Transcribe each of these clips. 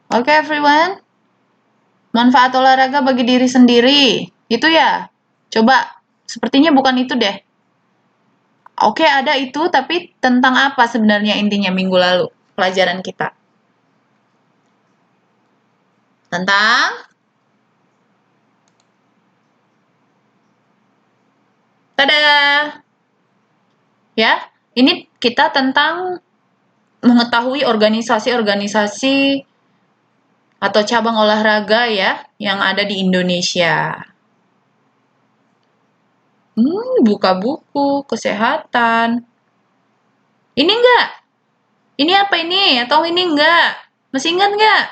Oke, everyone. Manfaat olahraga bagi diri sendiri. Itu ya? Coba, sepertinya bukan itu deh. Oke, ada itu, tapi tentang apa sebenarnya intinya minggu lalu pelajaran kita? Tentang, tada! Ya, ini kita tentang mengetahui organisasi-organisasi atau cabang olahraga ya yang ada di Indonesia. Buka buku, kesehatan. Ini enggak? Ini apa ini? Atau ini enggak? Masih ingat enggak?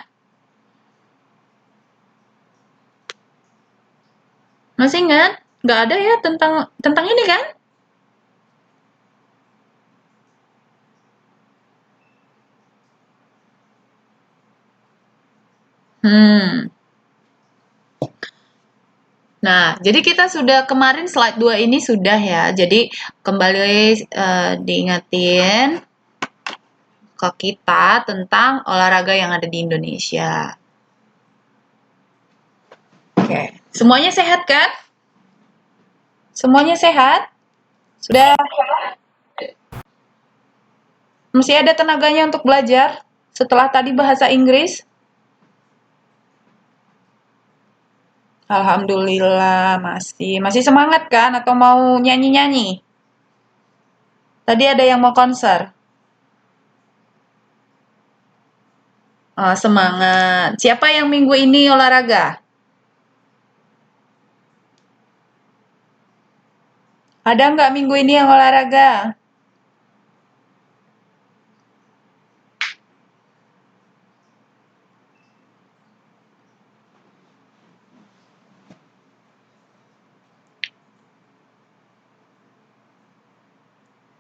Masih ingat? Nggak ada ya tentang tentang ini kan? Hmm. Nah, jadi kita sudah kemarin slide 2 ini sudah ya. Jadi kembali diingetin ke kita tentang olahraga yang ada di Indonesia. Oke, semuanya sehat kan? Semuanya sehat? Sudah masih ada tenaganya untuk belajar setelah tadi bahasa Inggris? Alhamdulillah masih semangat kan atau mau nyanyi-nyanyi? Tadi ada yang mau konser. Semangat. Siapa yang minggu ini olahraga? Ada nggak minggu ini yang olahraga?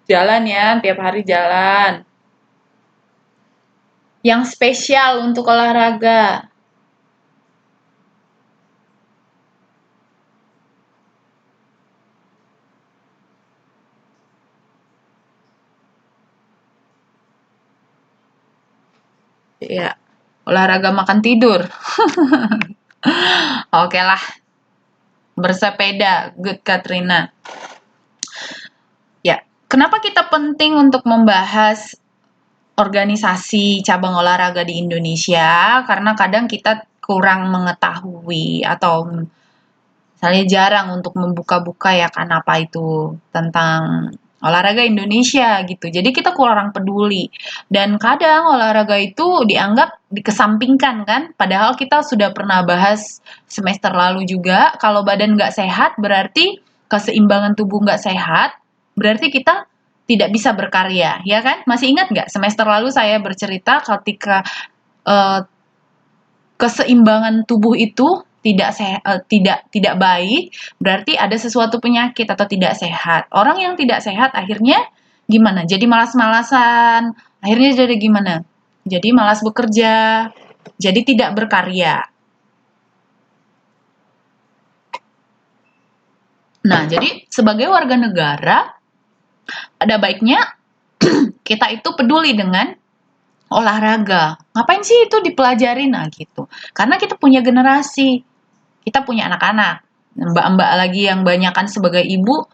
Jalan ya, tiap hari jalan. Yang spesial untuk olahraga. Ya, olahraga makan tidur. Oke lah, bersepeda. Good Katrina. Ya, kenapa kita penting untuk membahas organisasi cabang olahraga di Indonesia? Karena kadang kita kurang mengetahui atau misalnya jarang untuk membuka-buka ya kan apa itu tentang olahraga Indonesia gitu. Jadi kita kurang peduli. Dan kadang olahraga itu dianggap dikesampingkan kan. Padahal kita sudah pernah bahas semester lalu juga. Kalau badan nggak sehat berarti keseimbangan tubuh nggak sehat. Berarti kita tidak bisa berkarya, ya kan? Masih ingat nggak semester lalu saya bercerita ketika eh, keseimbangan tubuh itu tidak baik, berarti ada sesuatu penyakit atau tidak sehat. Orang yang tidak sehat akhirnya gimana? Jadi malas-malasan. Akhirnya jadi gimana? Jadi malas bekerja. Jadi tidak berkarya. Nah, jadi sebagai warga negara ada baiknya kita itu peduli dengan olahraga. Ngapain sih itu dipelajarin? Nah, gitu. Karena kita punya generasi. Kita punya anak-anak. Mbak-mbak lagi yang banyakan sebagai ibu,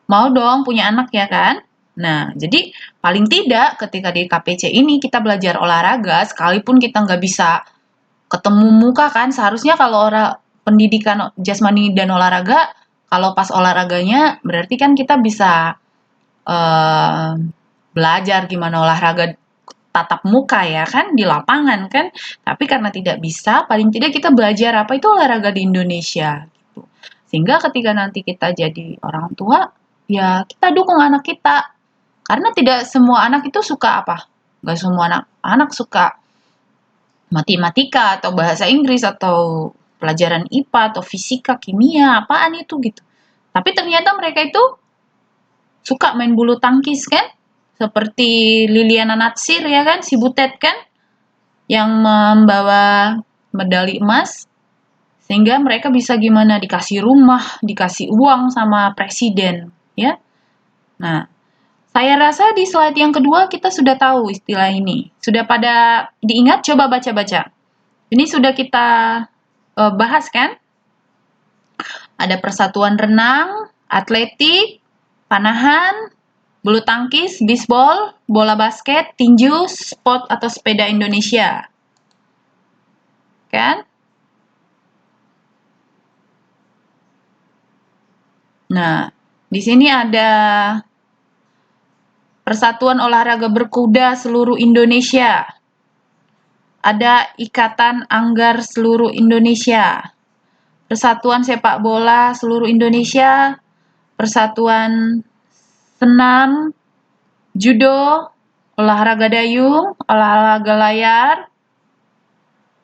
mau dong punya anak ya kan? Nah, jadi paling tidak ketika di KPC ini kita belajar olahraga, sekalipun kita nggak bisa ketemu muka kan, seharusnya kalau orang pendidikan jasmani dan olahraga, kalau pas olahraganya berarti kan kita bisa eh, belajar gimana olahraga tatap muka ya kan di lapangan kan, tapi karena tidak bisa paling tidak kita belajar apa itu olahraga di Indonesia gitu, sehingga ketika nanti kita jadi orang tua ya kita dukung anak kita, karena tidak semua anak itu suka apa, nggak semua anak suka matematika atau bahasa Inggris atau pelajaran IPA atau fisika kimia apaan itu gitu, tapi ternyata mereka itu suka main bulu tangkis kan, seperti Liliana Natsir ya kan, si Butet kan, yang membawa medali emas, sehingga mereka bisa gimana, dikasih rumah, dikasih uang sama presiden, ya. Nah, saya rasa di slide yang kedua kita sudah tahu istilah ini. Sudah pada diingat? Coba baca-baca. Ini sudah kita bahas kan? Ada persatuan renang, atletik, panahan, bulu tangkis, bisbol, bola basket, tinju, sport atau sepeda Indonesia. Kan? Nah, di sini ada Persatuan Olahraga Berkuda Seluruh Indonesia. Ada Ikatan Anggar Seluruh Indonesia. Persatuan Sepak Bola Seluruh Indonesia. Persatuan Senam, Judo, olahraga dayung, olahraga layar,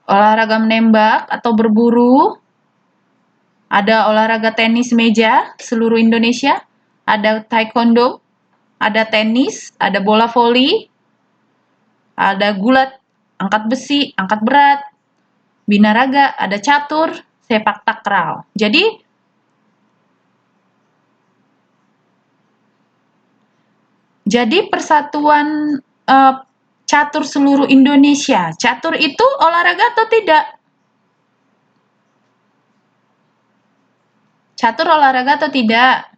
olahraga menembak atau berburu, ada olahraga tenis meja seluruh Indonesia, ada taekwondo, ada tenis, ada bola voli, ada gulat, angkat besi, angkat berat, binaraga, ada catur, sepak takraw. Jadi persatuan catur seluruh Indonesia. Catur itu olahraga atau tidak? Catur olahraga atau tidak?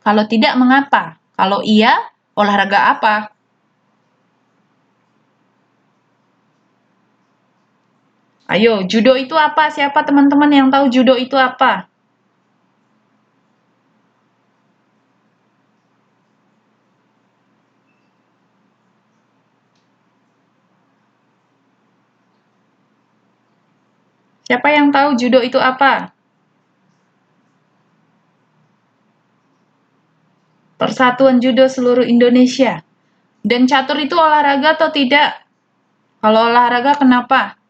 Kalau tidak, mengapa? Kalau iya, olahraga apa? Ayo, judo itu apa? Siapa teman-teman yang tahu judo itu apa? Siapa yang tahu judo itu apa? Persatuan Judo Seluruh Indonesia. Dan catur itu olahraga atau tidak? Kalau olahraga, kenapa?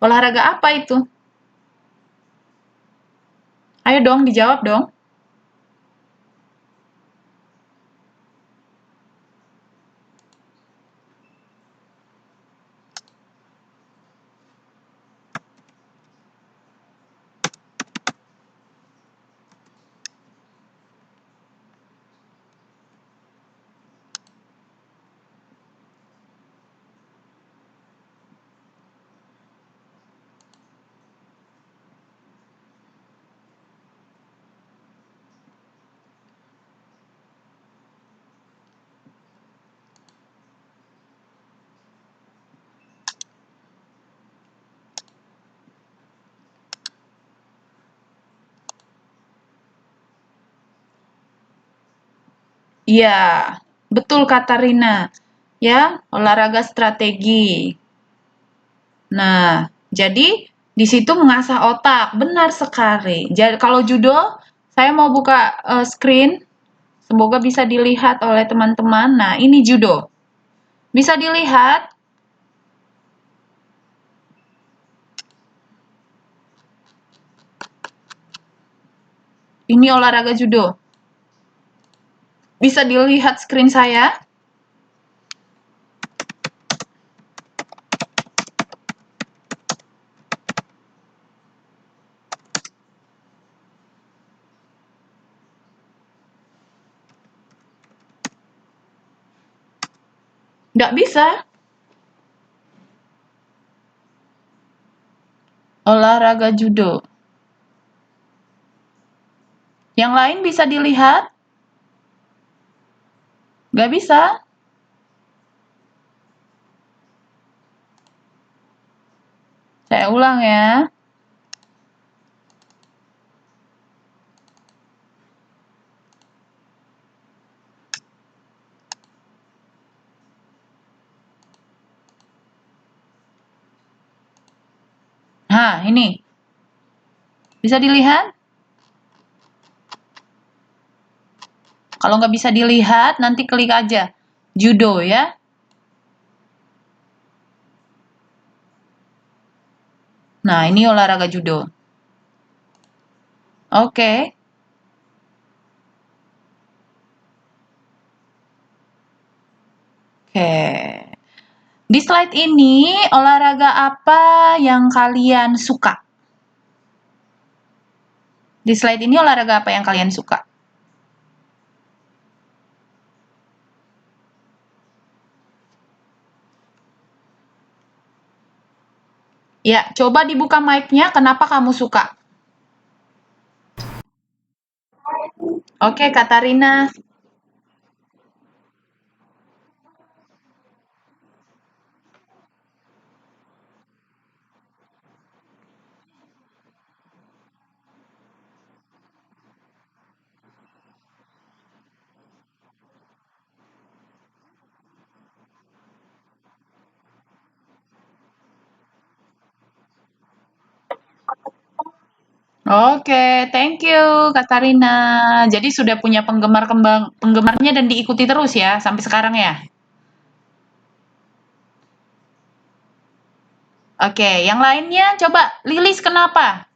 Olahraga apa itu? Ayo dong, dijawab dong. Iya, betul kata Rina. Ya, olahraga strategi. Nah, jadi di situ mengasah otak, benar sekali. Jadi kalau judo, saya mau buka screen, semoga bisa dilihat oleh teman-teman. Nah, ini judo. Bisa dilihat? Ini olahraga judo. Bisa dilihat screen saya? Nggak bisa. Olahraga judo. Yang lain bisa dilihat? Nggak bisa. Saya ulang ya. Nah, ini. Bisa dilihat? Kalau nggak bisa dilihat, nanti klik aja. Judo ya. Nah, ini olahraga judo. Oke. Oke. Di slide ini, olahraga apa yang kalian suka? Di slide ini, olahraga apa yang kalian suka? Ya, coba dibuka mic-nya, kenapa kamu suka? Oke, Katarina. Oke, thank you, Katarina. Jadi sudah punya penggemarnya dan diikuti terus ya, sampai sekarang ya? Oke, yang lainnya coba Lilis kenapa?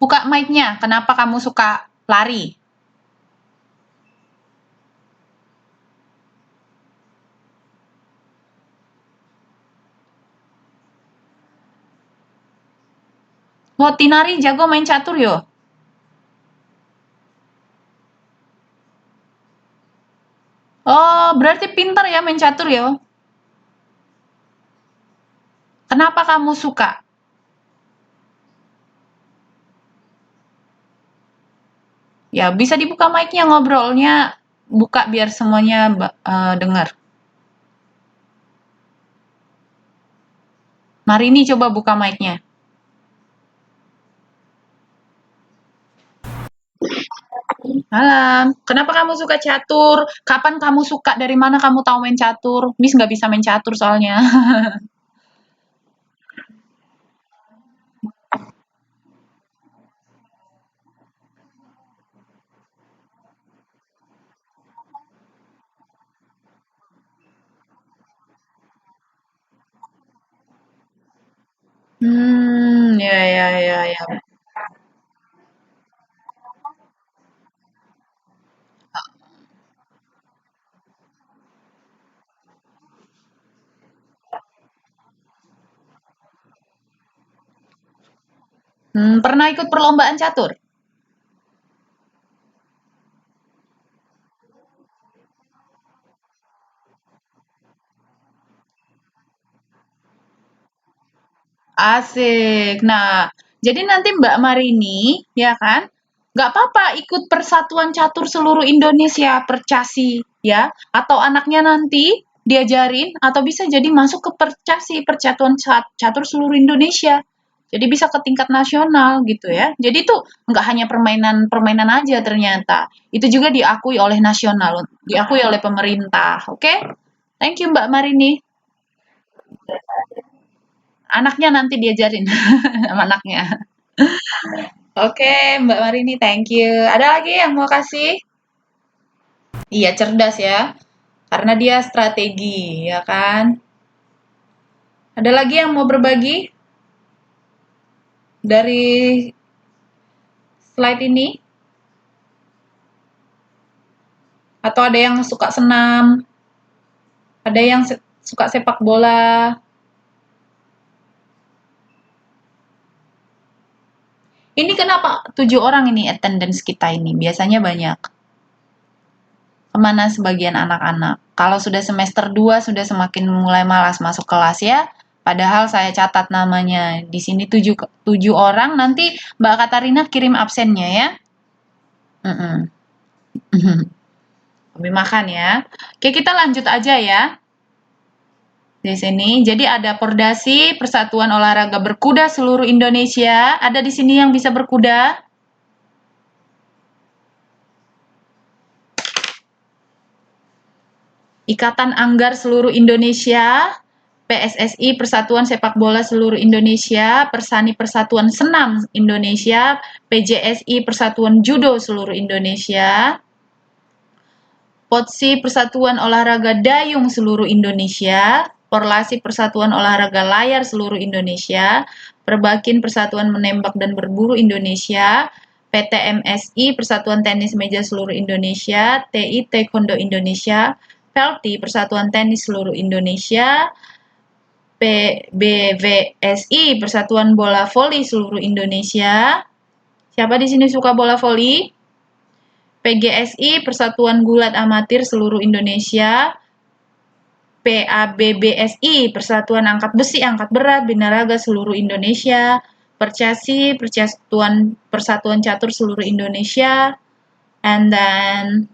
Buka mic-nya, kenapa kamu suka lari? Oh, Tinari jago main catur yo? Oh, berarti pintar ya main catur yo? Kenapa kamu suka? Ya, bisa dibuka mic-nya, ngobrolnya buka biar semuanya dengar. Marini coba buka mic-nya. Malam. Kenapa kamu suka catur? Kapan kamu suka? Dari mana kamu tahu main catur? Miss nggak bisa main catur soalnya. Ya, ya, ya, ya. Pernah ikut perlombaan catur? Asik. Nah, jadi nanti Mbak Marini, ya kan? Nggak apa-apa ikut Persatuan Catur Seluruh Indonesia, Percasi, ya. Atau anaknya nanti diajarin, atau bisa jadi masuk ke Percasi, Catur Seluruh Indonesia. Jadi bisa ke tingkat nasional gitu ya. Jadi itu nggak hanya permainan-permainan aja ternyata. Itu juga diakui oleh nasional, diakui oleh pemerintah. Oke? Thank you Mbak Marini. Anaknya nanti diajarin sama anaknya. Oke, Mbak Marini, thank you. Ada lagi yang mau kasih? Iya, cerdas ya. Karena dia strategi, ya kan? Ada lagi yang mau berbagi dari slide ini? Atau ada yang suka senam? Ada yang suka sepak bola? Ini kenapa 7 orang ini attendance kita ini? Biasanya banyak. Kemana sebagian anak-anak? Kalau sudah semester 2 sudah semakin mulai malas masuk kelas ya. Padahal saya catat namanya di sini 7 orang. Nanti Mbak Katarina kirim absennya ya. Mm-mm. Kami makan ya. Oke, kita lanjut aja ya. Di sini, jadi ada Pordasi, Persatuan Olahraga Berkuda Seluruh Indonesia. Ada di sini yang bisa berkuda? Ikatan Anggar Seluruh Indonesia, PSSI Persatuan Sepak Bola Seluruh Indonesia, Persani Persatuan Senam Indonesia, PJSI Persatuan Judo Seluruh Indonesia, POTSI Persatuan Olahraga Dayung Seluruh Indonesia, Porlasi Persatuan Olahraga Layar Seluruh Indonesia, Perbakin Persatuan Menembak dan Berburu Indonesia, PTMSI Persatuan Tenis Meja Seluruh Indonesia, TI Taekwondo Indonesia, PELTI Persatuan Tenis Seluruh Indonesia, PBVSI Persatuan Bola Voli Seluruh Indonesia. Siapa di sini suka bola voli? PGSI Persatuan Gulat Amatir Seluruh Indonesia, PABBSI, Persatuan Angkat Besi, Angkat Berat, Binaraga seluruh Indonesia, Percasi, Persatuan Catur seluruh Indonesia, and then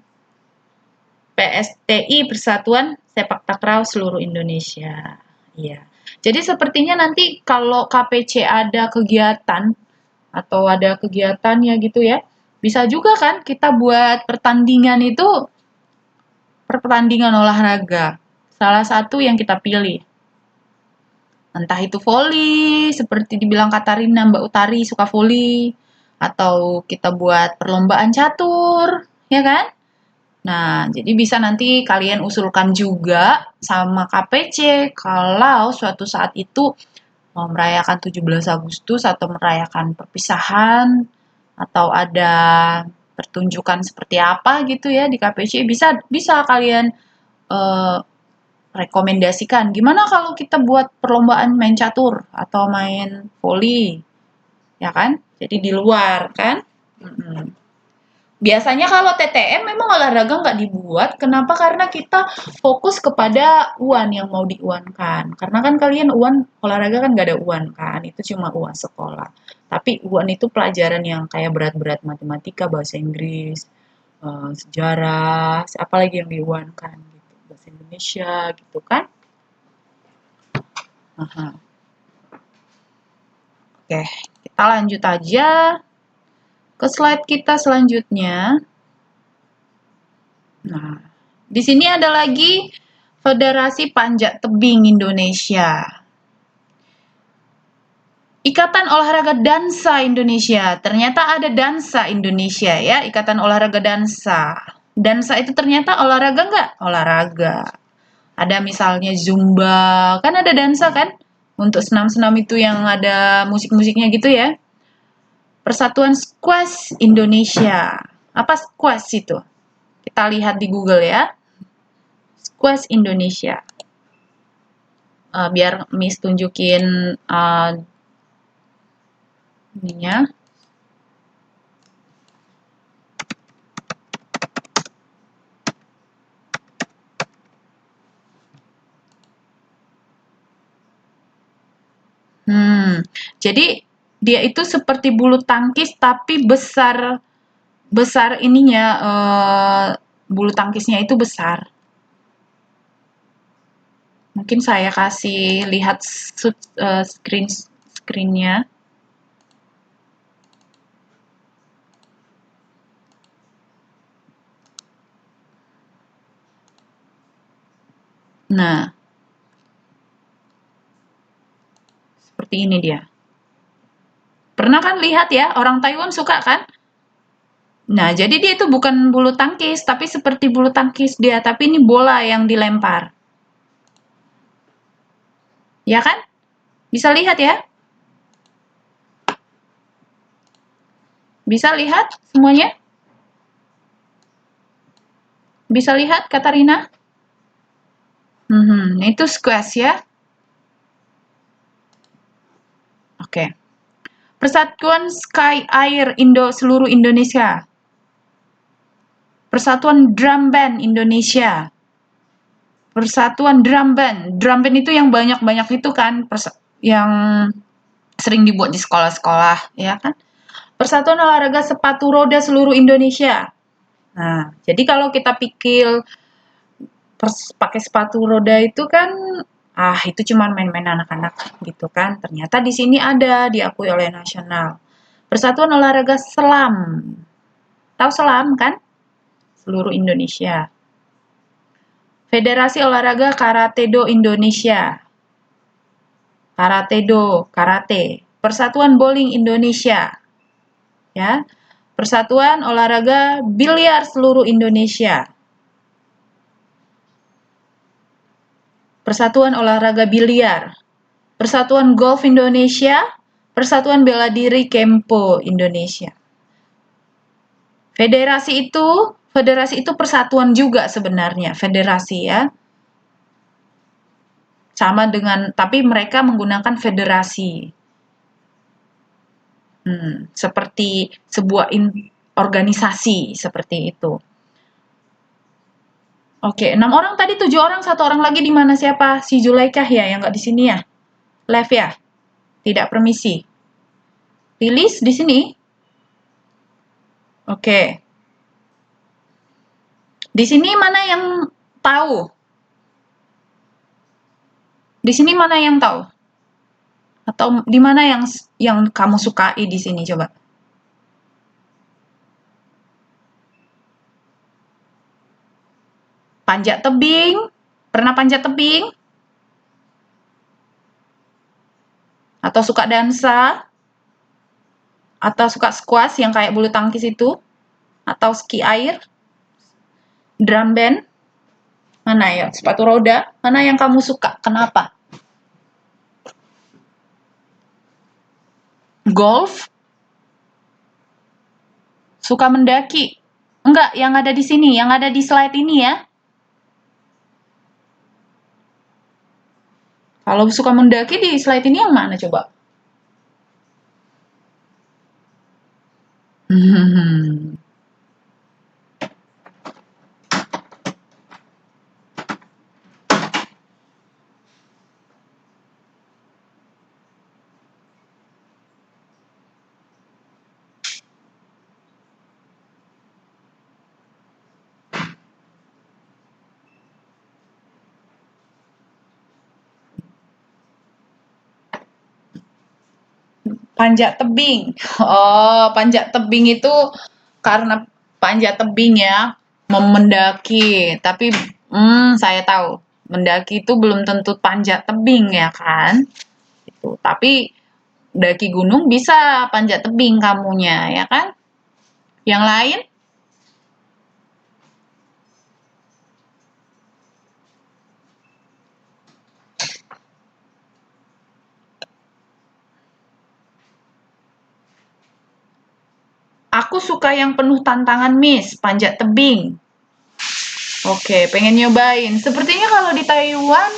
PSTI, Persatuan Sepak Takraw seluruh Indonesia. Iya. Jadi sepertinya nanti kalau KPC ada kegiatan atau ada kegiatan ya gitu ya, bisa juga kan kita buat pertandingan olahraga. Salah satu yang kita pilih. Entah itu voli, seperti dibilang Katarina, Mbak Utari suka voli, atau kita buat perlombaan catur, ya kan? Nah, jadi bisa nanti kalian usulkan juga sama KPC kalau suatu saat itu mau merayakan 17 Agustus atau merayakan perpisahan atau ada pertunjukan seperti apa gitu ya di KPC, bisa kalian eh, rekomendasikan. Gimana kalau kita buat perlombaan main catur atau main voli, ya kan? Jadi di luar kan? Biasanya kalau TTM memang olahraga nggak dibuat. Kenapa? Karena kita fokus kepada UAN yang mau diuankan. Karena kan kalian UAN olahraga kan nggak ada UAN kan, itu cuma UAN sekolah. Tapi UAN itu pelajaran yang kayak berat-berat matematika, bahasa Inggris, sejarah, apalagi yang diuankan gitu, bahasa Indonesia gitu kan. Aha. Oke, kita lanjut aja ke slide kita selanjutnya. Nah, di sini ada lagi Federasi Panjat Tebing Indonesia. Ikatan Olahraga Dansa Indonesia. Ternyata ada Dansa Indonesia ya, Ikatan Olahraga Dansa. Dansa itu ternyata olahraga nggak? Olahraga. Ada misalnya Zumba, kan ada dansa kan? Untuk senam-senam itu yang ada musik-musiknya gitu ya. Persatuan Squash Indonesia. Apa squash itu? Kita lihat di Google ya. Squash Indonesia. Biar Miss tunjukin ininya. Jadi dia itu seperti bulu tangkis tapi besar ininya, bulu tangkisnya itu besar. Mungkin saya kasih lihat screen-nya. Nah, seperti ini dia. Pernah kan lihat ya, orang Taiwan suka kan? Nah, jadi dia itu bukan bulu tangkis, tapi seperti bulu tangkis dia, tapi ini bola yang dilempar. Ya kan? Bisa lihat ya? Bisa lihat semuanya? Bisa lihat, Katarina? Itu squash ya. Oke. Persatuan Sky Air seluruh Indonesia. Persatuan Drum Band Indonesia. Persatuan Drum Band. Drum Band itu yang banyak-banyak itu kan, yang sering dibuat di sekolah-sekolah, ya kan? Persatuan Olahraga Sepatu Roda seluruh Indonesia. Nah, jadi kalau kita pikir pakai sepatu roda itu kan, itu cuma main-main anak-anak gitu kan. Ternyata di sini ada, diakui oleh nasional. Persatuan Olahraga Selam. Tahu selam kan? Seluruh Indonesia. Federasi Olahraga Karate Do Indonesia. Karate Do, karate. Persatuan Bowling Indonesia. Ya. Persatuan Olahraga Biliar seluruh Indonesia. Persatuan Olahraga Biliar. Persatuan Golf Indonesia. Persatuan Bela Diri Kempo Indonesia. Federasi itu persatuan juga sebenarnya, federasi ya. Sama dengan, tapi mereka menggunakan federasi. Seperti sebuah organisasi seperti itu. Oke, 6 orang tadi, 7 orang, 1 orang lagi di mana, siapa? Si Zulaikah ya, yang nggak di sini ya? Left ya? Tidak permisi. Lilis di sini? Oke. Di sini mana yang tahu? Di sini mana yang tahu? Atau di mana yang kamu sukai di sini coba? Panjat tebing? Pernah panjat tebing? Atau suka dansa? Atau suka squash yang kayak bulu tangkis itu? Atau ski air? Drum band? Mana ya? Sepatu roda? Mana yang kamu suka? Kenapa? Golf? Suka mendaki? Enggak, yang ada di sini, yang ada di slide ini ya. Kalau suka mendaki di slide ini yang mana coba? Panjat tebing. Oh, panjat tebing itu karena panjat tebing ya, mendaki. Tapi saya tahu, mendaki itu belum tentu panjat tebing ya kan? Itu. Tapi daki gunung bisa panjat tebing kamunya ya kan? Yang lain? Aku suka yang penuh tantangan, Miss, panjat tebing. Oke, pengen nyobain. Sepertinya kalau di Taiwan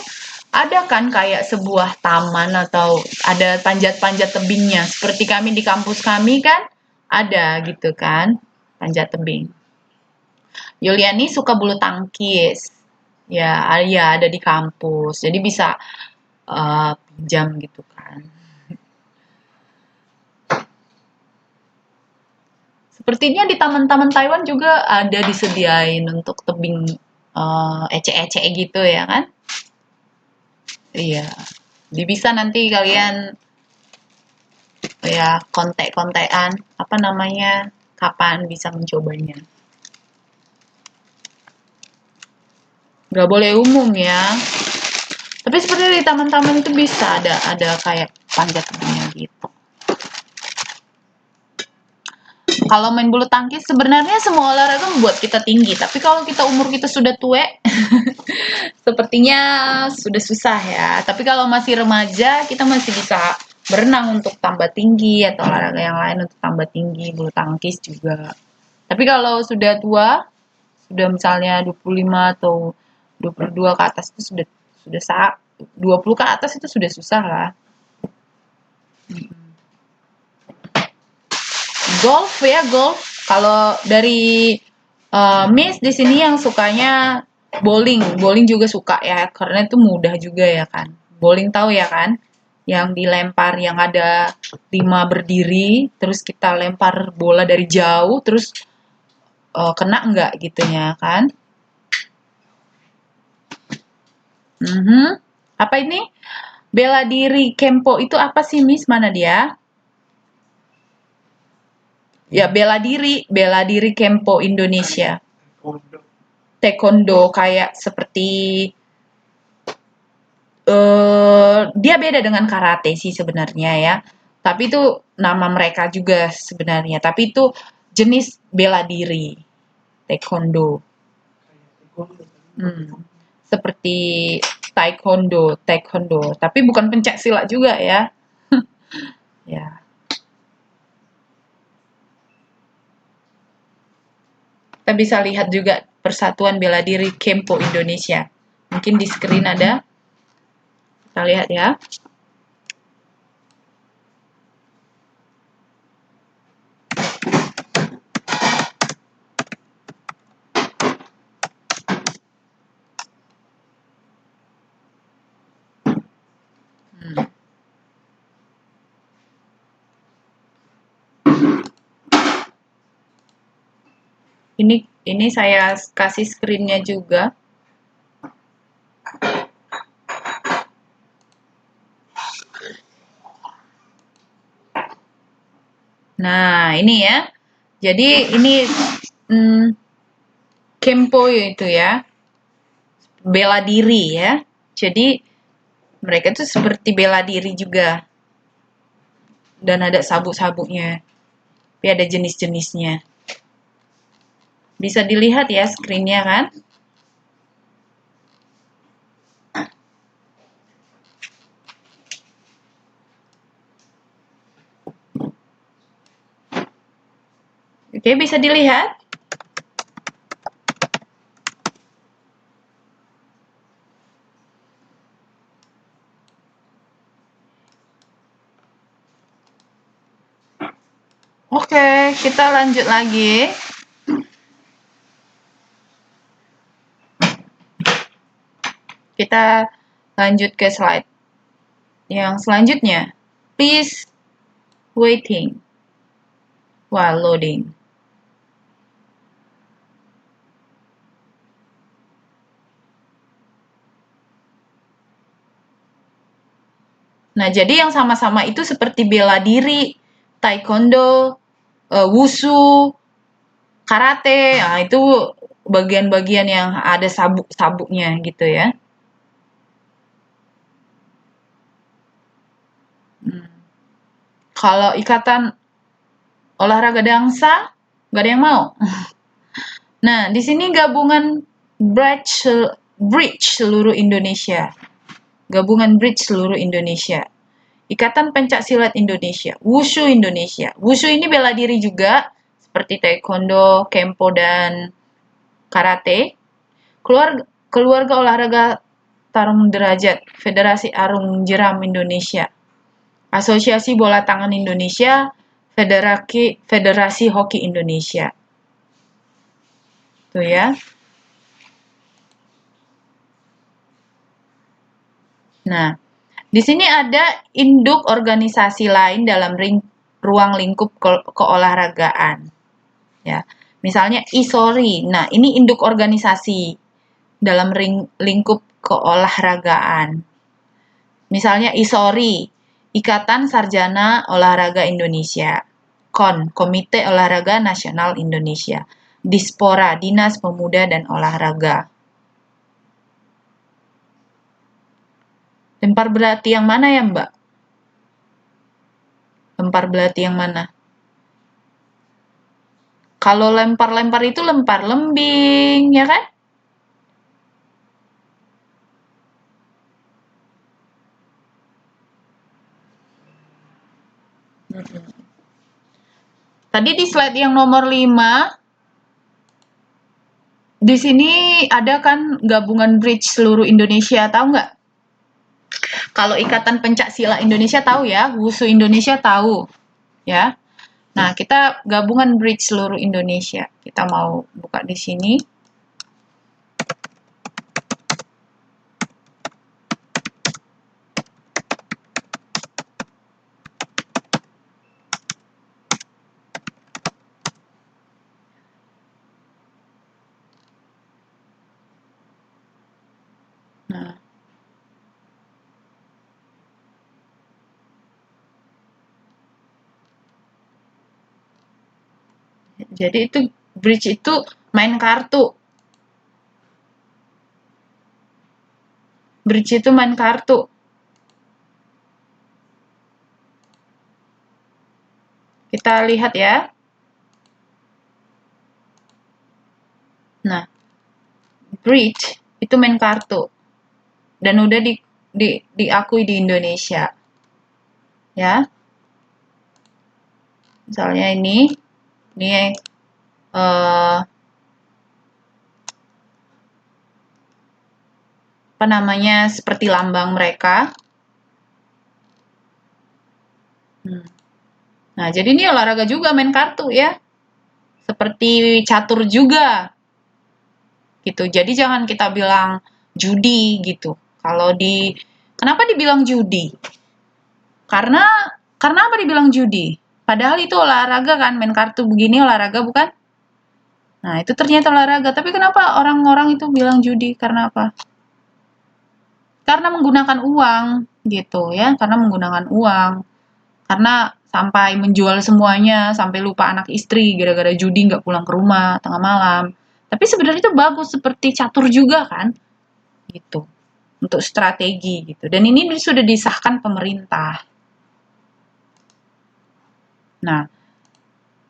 ada kan kayak sebuah taman atau ada panjat-panjat tebingnya. Seperti kami di kampus kami kan ada gitu kan, panjat tebing. Yuliani suka bulu tangkis. Ya, ya ada di kampus. Jadi bisa pinjam gitu kan. Sepertinya di taman-taman Taiwan juga ada disediain untuk tebing ecek-ecek gitu ya kan? Iya. Jadi bisa nanti kalian ya kontek-kontekan apa namanya kapan bisa mencobanya. Nggak boleh umum ya. Tapi seperti di taman-taman itu bisa ada kayak panjat tebingnya gitu. Kalau main bulu tangkis sebenarnya semua olahraga membuat kita tinggi, tapi kalau kita umur kita sudah tua, sepertinya sudah susah ya. Tapi kalau masih remaja, kita masih bisa berenang untuk tambah tinggi atau olahraga yang lain untuk tambah tinggi, bulu tangkis juga. Tapi kalau sudah tua, sudah misalnya 25 atau 22 ke atas itu sudah 20 ke atas itu sudah susah lah. Golf ya, golf. Kalau dari Miss di sini yang sukanya bowling. Bowling juga suka ya, karena itu mudah juga ya kan. Bowling tahu ya kan? Yang dilempar yang ada 5 berdiri, terus kita lempar bola dari jauh, terus kena enggak gitu ya kan? Apa ini? Bela diri Kempo itu apa sih Miss? Mana dia? Ya bela diri Kempo Indonesia. Taekwondo kayak seperti dia beda dengan karate sih sebenarnya ya. Tapi itu nama mereka juga sebenarnya. Tapi itu jenis bela diri Taekwondo. Seperti Taekwondo. Tapi bukan pencak silat juga ya. Ya. Kita bisa lihat juga Persatuan Bela Diri Kempo Indonesia. Mungkin di screen ada. Kita lihat ya. Ini saya kasih screen-nya juga. Nah, ini ya. Jadi ini Kempo itu ya, bela diri ya. Jadi mereka tuh seperti bela diri juga. Dan ada sabuk-sabuknya. Tapi ada jenis-jenisnya. Bisa dilihat ya screen-nya kan? Oke, bisa dilihat? Oke, kita lanjut lagi. Kita lanjut ke slide yang selanjutnya. Please waiting while loading. Nah, jadi yang sama-sama itu seperti bela diri, taekwondo, wushu, karate. Nah, itu bagian-bagian yang ada sabuk-sabuknya gitu ya. Kalau ikatan olahraga dangsa, nggak ada yang mau. Nah, di sini gabungan bridge seluruh Indonesia. Gabungan bridge seluruh Indonesia. Ikatan Pencak Silat Indonesia, Wushu Indonesia. Wushu ini bela diri juga, seperti taekwondo, kempo, dan karate. Keluarga olahraga tarung derajat, Federasi Arung Jeram Indonesia. Asosiasi Bola Tangan Indonesia, Federasi Hoki Indonesia. Tuh ya. Nah, di sini ada induk organisasi lain dalam ruang lingkup keolahragaan. Ya. Misalnya ISORI. Nah, ini induk organisasi dalam lingkup keolahragaan. Misalnya ISORI, Ikatan Sarjana Olahraga Indonesia. KON, Komite Olahraga Nasional Indonesia. Dispora, Dinas Pemuda dan Olahraga. Lempar belati yang mana ya, Mbak? Lempar belati yang mana? Kalau lempar-lempar itu lempar lembing, ya kan? Tadi di slide yang nomor 5, di sini ada kan gabungan bridge seluruh Indonesia, tahu nggak? Kalau Ikatan Pencak Silat Indonesia tahu ya, Wushu Indonesia tahu, ya. Nah, kita gabungan bridge seluruh Indonesia. Kita mau buka di sini. Nah, jadi itu bridge itu main kartu. Bridge itu main kartu. Kita lihat ya. Nah, bridge itu main kartu. Dan udah diakui di Indonesia. Ya. Misalnya ini apa namanya, seperti lambang mereka. Nah, jadi ini olahraga juga main kartu ya. Seperti catur juga. Gitu. Jadi jangan kita bilang judi gitu. Kenapa dibilang judi? Karena apa dibilang judi? Padahal itu olahraga kan, main kartu begini olahraga bukan? Nah, itu ternyata olahraga. Tapi kenapa orang-orang itu bilang judi? Karena apa? Karena menggunakan uang, gitu ya. Karena menggunakan uang. Karena sampai menjual semuanya, sampai lupa anak istri, gara-gara judi nggak pulang ke rumah tengah malam. Tapi sebenarnya itu bagus, seperti catur juga kan, gitu. Untuk strategi gitu. Dan ini sudah disahkan pemerintah. Nah,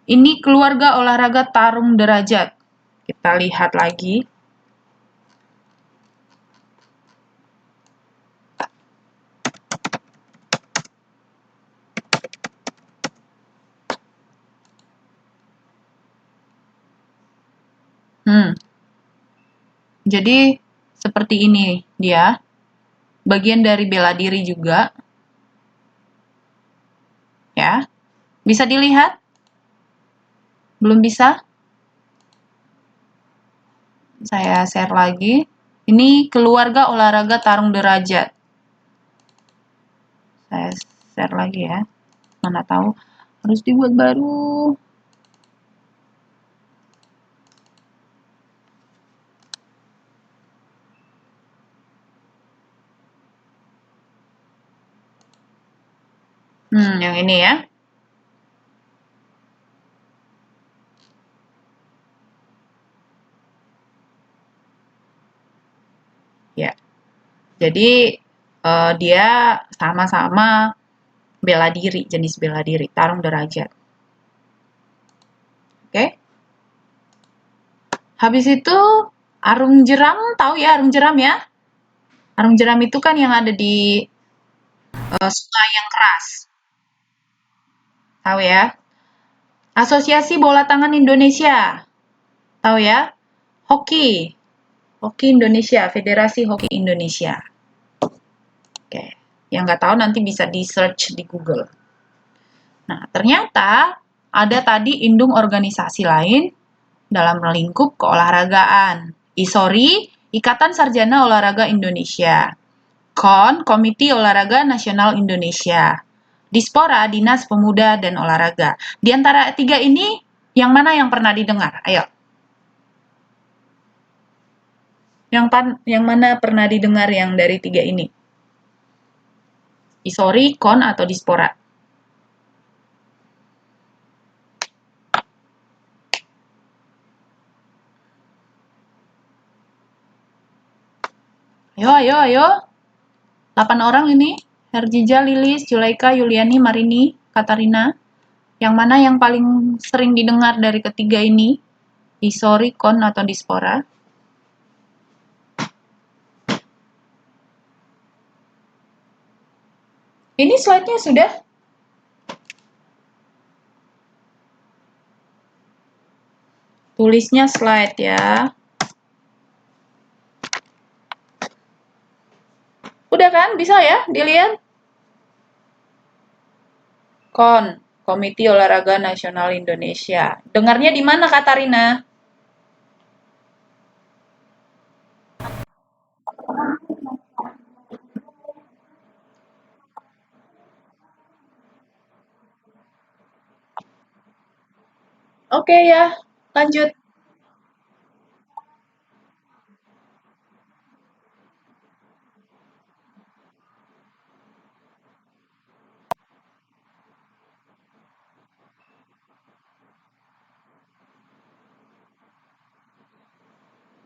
ini keluarga olahraga tarung derajat. Kita lihat lagi. Hmm, jadi seperti ini dia. Bagian dari bela diri juga, ya. Bisa dilihat? Belum bisa? Saya share lagi. Ini keluarga olahraga tarung derajat. Saya share lagi ya. Mana tahu harus dibuat baru. Yang ini ya. Ya. Jadi dia sama-sama bela diri, jenis bela diri, tarung derajat. Oke. Habis itu arung jeram, tahu ya arung jeram ya? Arung jeram itu kan yang ada di sungai yang keras. Tahu ya? Asosiasi Bola Tangan Indonesia. Tahu ya? Hoki. Hoki Indonesia, Federasi Hoki Indonesia. Oke. Yang nggak tahu nanti bisa di-search di Google. Nah, ternyata ada tadi indung organisasi lain dalam lingkup keolahragaan. ISORI, Ikatan Sarjana Olahraga Indonesia. KON, Komite Olahraga Nasional Indonesia. Dispora, Dinas Pemuda dan Olahraga. Di antara tiga ini, yang mana yang pernah didengar? Ayo. Yang mana pernah didengar yang dari tiga ini? ISORI, KON, atau Dispora? Ayo, ayo, ayo. 8 orang ini. Herjija, Lilis, Julaika, Yuliani, Marini, Katarina. Yang mana yang paling sering didengar dari ketiga ini? ISORI, KON, atau Dispora? Ini slide-nya sudah? Tulisnya slide ya. Udah kan? Bisa ya dilihat? KON, Komite Olahraga Nasional Indonesia. Dengarnya di mana, Katarina? Oke ya, lanjut.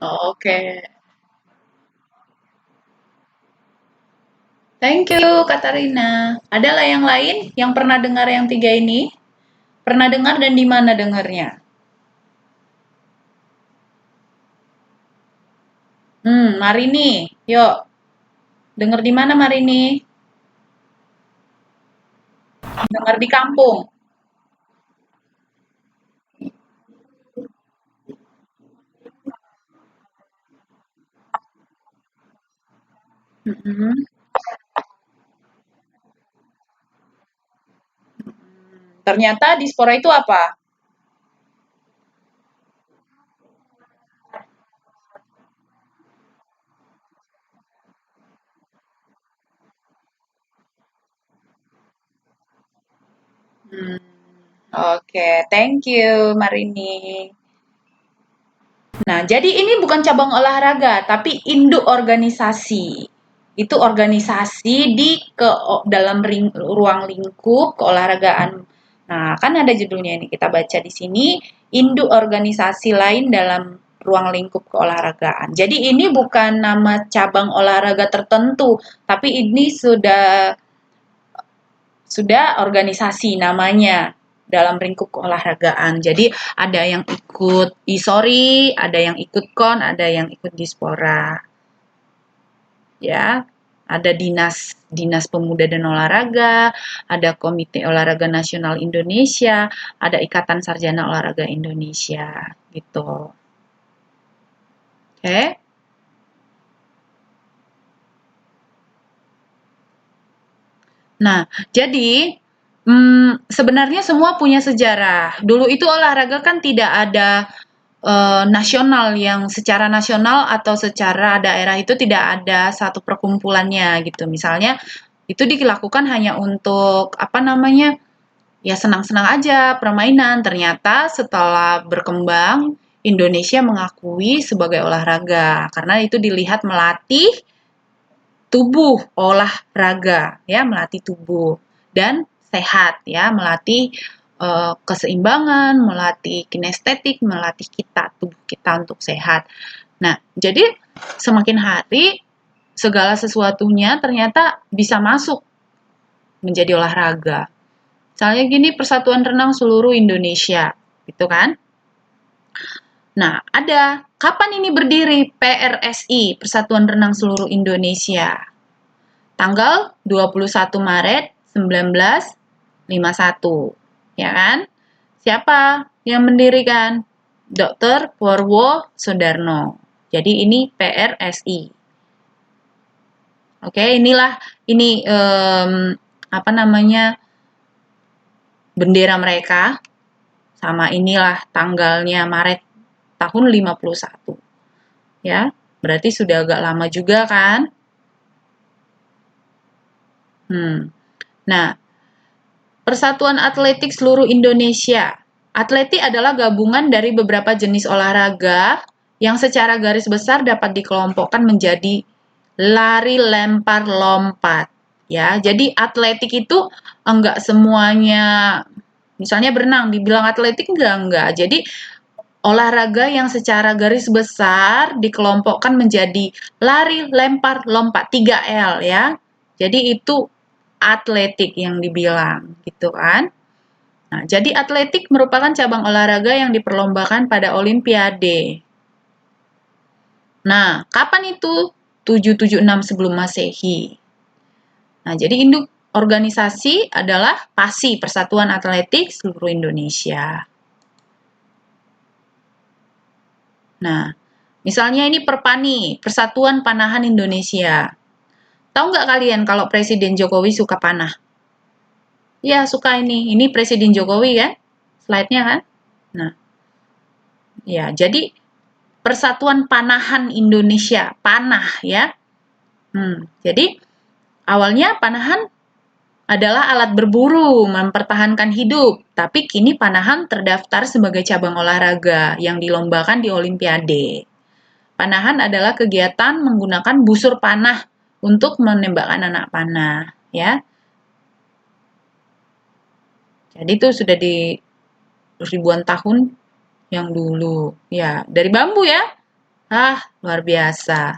Oke. Thank you, Katarina. Adalah yang lain yang pernah dengar yang tiga ini? Pernah dengar dan di mana dengarnya? Marini. Yuk, dengar di mana Marini? Dengar di kampung. Mm-mm. Ternyata dispora itu apa? Hmm, Oke, thank you Marini. Nah, jadi ini bukan cabang olahraga, tapi induk organisasi. Itu organisasi di dalam ruang lingkup keolahragaan. Nah, kan ada judulnya ini. Kita baca di sini, induk organisasi lain dalam ruang lingkup keolahragaan. Jadi ini bukan nama cabang olahraga tertentu, tapi ini sudah organisasi namanya dalam lingkup keolahragaan. Jadi ada yang ikut ISORI, ada yang ikut KON, ada yang ikut Dispora. Ya, ada Dinas Pemuda dan Olahraga, ada Komite Olahraga Nasional Indonesia, ada Ikatan Sarjana Olahraga Indonesia, gitu. Oke. Nah, jadi sebenarnya semua punya sejarah. Dulu itu olahraga kan tidak ada nasional yang secara nasional atau secara daerah itu tidak ada satu perkumpulannya gitu. Misalnya itu dilakukan hanya untuk apa namanya? Ya senang-senang aja permainan. Ternyata setelah berkembang Indonesia mengakui sebagai olahraga karena itu dilihat melatih tubuh, olahraga ya, melatih tubuh dan sehat ya, melatih keseimbangan, melatih kinestetik, melatih tubuh kita untuk sehat. Nah, jadi semakin hari segala sesuatunya ternyata bisa masuk menjadi olahraga. Misalnya gini, Persatuan Renang Seluruh Indonesia, gitu kan? Nah, ada kapan ini berdiri PRSI, Persatuan Renang Seluruh Indonesia? Tanggal 21 Maret 1951, ya kan? Siapa yang mendirikan? Dr. Purwo Sudarno. Jadi ini PRSI. Oke, inilah ini apa namanya bendera mereka sama inilah tanggalnya Maret tahun 51. Ya, berarti sudah agak lama juga kan? Nah, Persatuan Atletik Seluruh Indonesia. Atletik adalah gabungan dari beberapa jenis olahraga yang secara garis besar dapat dikelompokkan menjadi lari, lempar, lompat. Ya, jadi atletik itu enggak semuanya, misalnya berenang, dibilang atletik enggak. Jadi olahraga yang secara garis besar dikelompokkan menjadi lari, lempar, lompat, 3L ya. Jadi itu atletik yang dibilang, gitu kan. Nah, jadi atletik merupakan cabang olahraga yang diperlombakan pada Olimpiade. Nah, kapan itu? 776 sebelum Masehi. Nah, jadi induk organisasi adalah PASI, Persatuan Atletik Seluruh Indonesia. Nah, misalnya ini Perpani, Persatuan Panahan Indonesia. Tahu nggak kalian kalau Presiden Jokowi suka panah? Ya, suka ini. Ini Presiden Jokowi kan? Slide-nya kan? Nah, ya, jadi Persatuan Panahan Indonesia, panah ya. Jadi awalnya panahan adalah alat berburu, mempertahankan hidup, tapi kini panahan terdaftar sebagai cabang olahraga yang dilombakan di Olimpiade. Panahan adalah kegiatan menggunakan busur panah untuk menembakkan anak panah, ya. Jadi itu sudah di ribuan tahun yang dulu. Ya, dari bambu ya. Luar biasa.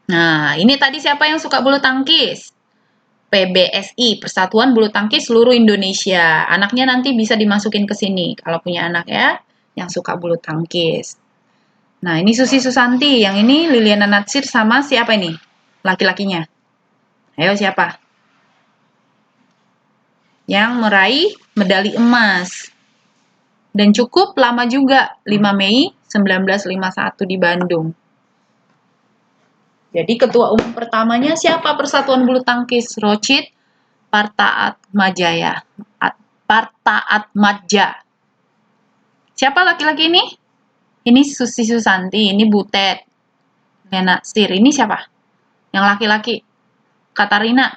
Nah, ini tadi siapa yang suka bulu tangkis? PBSI, Persatuan Bulu Tangkis Seluruh Indonesia. Anaknya nanti bisa dimasukin ke sini kalau punya anak ya yang suka bulu tangkis. Nah, ini Susi Susanti, yang ini Liliana Natsir sama siapa ini? Laki-lakinya. Ayo siapa? Yang meraih medali emas. Dan cukup lama juga, 5 Mei 1951 di Bandung. Jadi ketua umum pertamanya siapa Persatuan Bulu Tangkis? Rochid Partaatmajaya. Partaatmadja. Siapa laki-laki ini? Ini Susi Susanti, ini Butet. Lena Sir, ini siapa? Yang laki-laki. Katarina.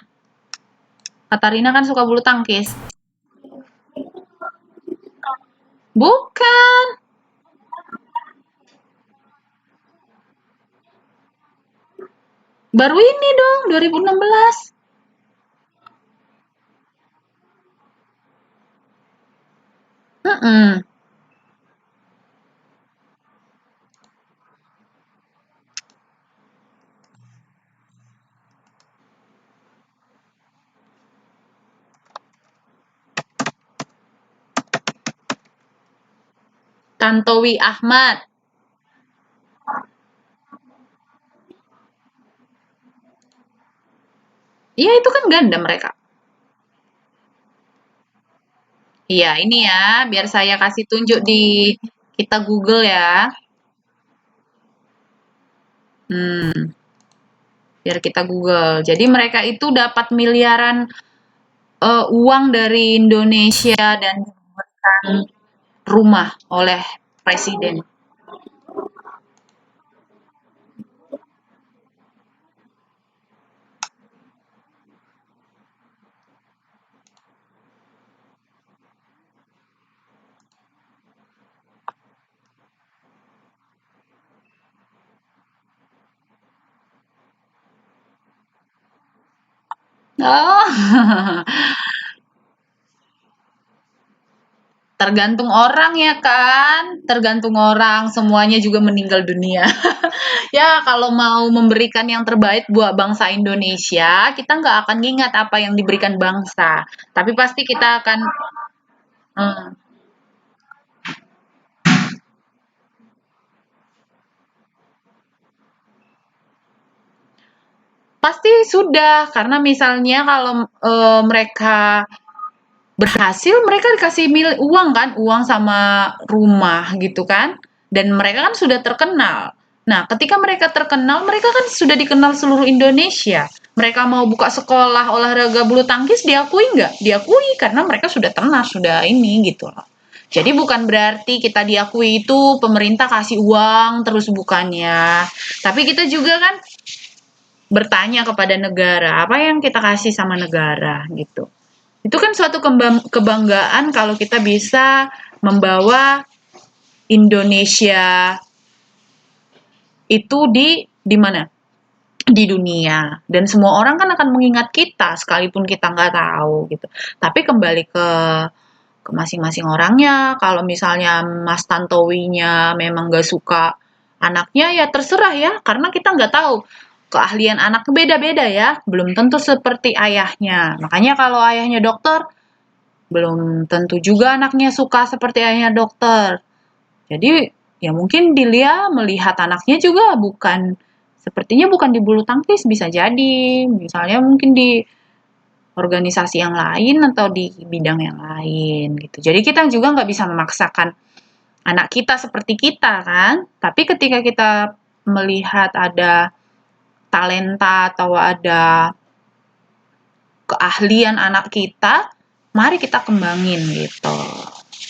Katarina kan suka bulu tangkis. Bukan, baru ini dong 2016. Mhm. Tantowi Ahmad. Iya, itu kan ganda mereka. Iya, ini ya, biar saya kasih tunjuk di kita Google ya. Hmm, biar kita Google. Jadi mereka itu dapat miliaran uang dari Indonesia dan diberikan rumah oleh presiden. Oh, tergantung orang ya kan? Tergantung orang, semuanya juga meninggal dunia. Ya, kalau mau memberikan yang terbaik buat bangsa Indonesia, kita nggak akan ingat apa yang diberikan bangsa. Tapi pasti kita akan, hmm, pasti sudah. Karena misalnya kalau mereka berhasil, mereka dikasih uang kan, uang sama rumah gitu kan. Dan mereka kan sudah terkenal. Nah, ketika mereka terkenal, mereka kan sudah dikenal seluruh Indonesia. Mereka mau buka sekolah olahraga bulu tangkis, diakui nggak? Diakui karena mereka sudah tenang, sudah ini gitu loh. Jadi bukan berarti kita diakui itu pemerintah kasih uang terus bukannya. Tapi kita juga kan bertanya kepada negara, apa yang kita kasih sama negara gitu. Itu kan suatu kebanggaan kalau kita bisa membawa Indonesia itu di mana? Di dunia. Dan semua orang kan akan mengingat kita sekalipun kita nggak tahu gitu. Tapi kembali ke masing-masing orangnya. Kalau misalnya Mas Tantowinya memang nggak suka anaknya ya terserah ya, karena kita nggak tahu keahlian anak beda-beda ya, belum tentu seperti ayahnya. Makanya kalau ayahnya dokter, belum tentu juga anaknya suka seperti ayahnya dokter. Jadi ya mungkin dia melihat anaknya juga sepertinya bukan di bulu tangkis, bisa jadi misalnya mungkin di organisasi yang lain atau di bidang yang lain gitu. Jadi kita juga nggak bisa memaksakan anak kita seperti kita kan. Tapi ketika kita melihat ada talenta atau ada keahlian anak kita, mari kita kembangin gitu.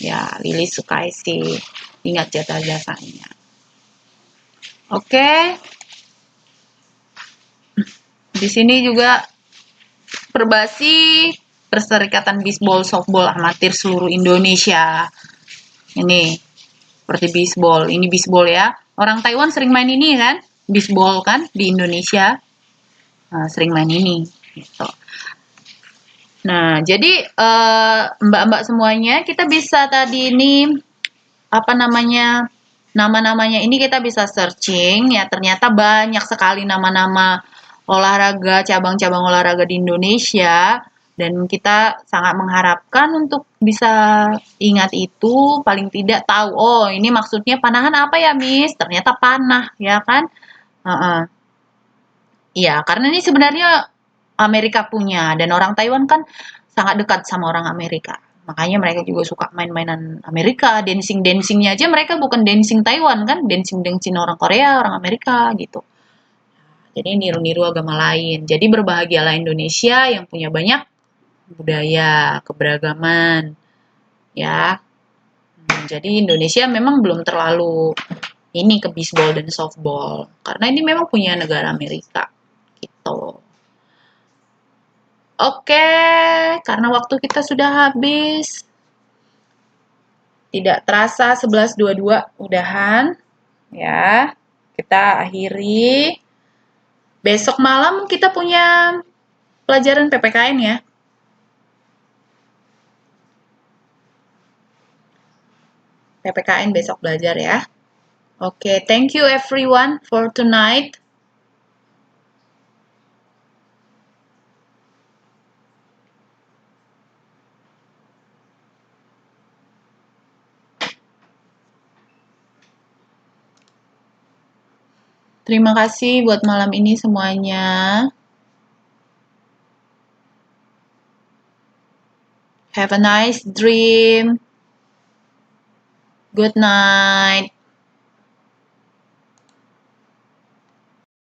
Ya, Lilis Sukaisi, ingat jasa-jasanya. Oke, di sini juga Perbasi, Perserikatan Bisbol Softball Amatir seluruh Indonesia. Ini seperti bisbol, ini bisbol ya. Orang Taiwan sering main ini kan, bisbol kan di Indonesia. Nah, sering main ini gitu. Nah, jadi mbak-mbak semuanya kita bisa tadi ini apa namanya nama-namanya ini kita bisa searching ya, ternyata banyak sekali nama-nama olahraga, cabang-cabang olahraga di Indonesia dan kita sangat mengharapkan untuk bisa ingat itu, paling tidak tahu, oh ini maksudnya panahan apa ya Miss? Ternyata panah ya kan? Heeh. Iya, karena ini sebenarnya Amerika punya dan orang Taiwan kan sangat dekat sama orang Amerika. Makanya mereka juga suka main-mainan Amerika, dancing-dancingnya aja mereka bukan dancing Taiwan kan, dancing-dancing orang Korea, orang Amerika gitu. Jadi niru-niru agama lain. Jadi berbahagialah Indonesia yang punya banyak budaya, keberagaman, ya. Jadi Indonesia memang belum terlalu ini ke bisbol dan softball karena ini memang punya negara Amerika gitu. Oke, karena waktu kita sudah habis. Tidak terasa 11.22 udahan. Ya, kita akhiri. Besok malam kita punya pelajaran PPKN ya. PPKN besok belajar ya. Oke, thank you everyone for tonight. Terima kasih buat malam ini semuanya. Have a nice dream. Good night.